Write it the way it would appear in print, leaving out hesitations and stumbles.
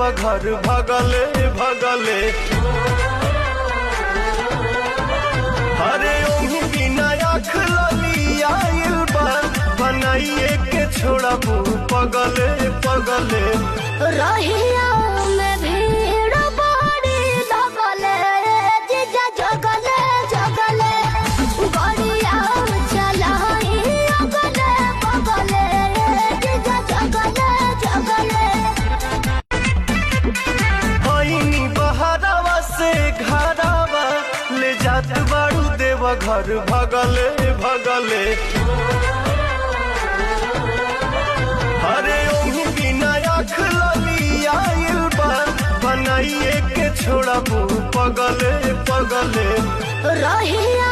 देवघर भगले भगले। अरे ओही बिना आँख लली आइल बा, बनाइए के छोड़बू पगले पगले। रहिया में भीड़ बड़ी लगले, जीजा जगले जगले, गड़िया चलाई अगले बगले, जीजा जगले जगले। आईनी बहरावा से घरावा, ले जात बाड़ू देवघर भगले भगले। अरे ओही बिना आँख लली आइल बा, बनाइए के छोड़बू पगले पगले। रहिया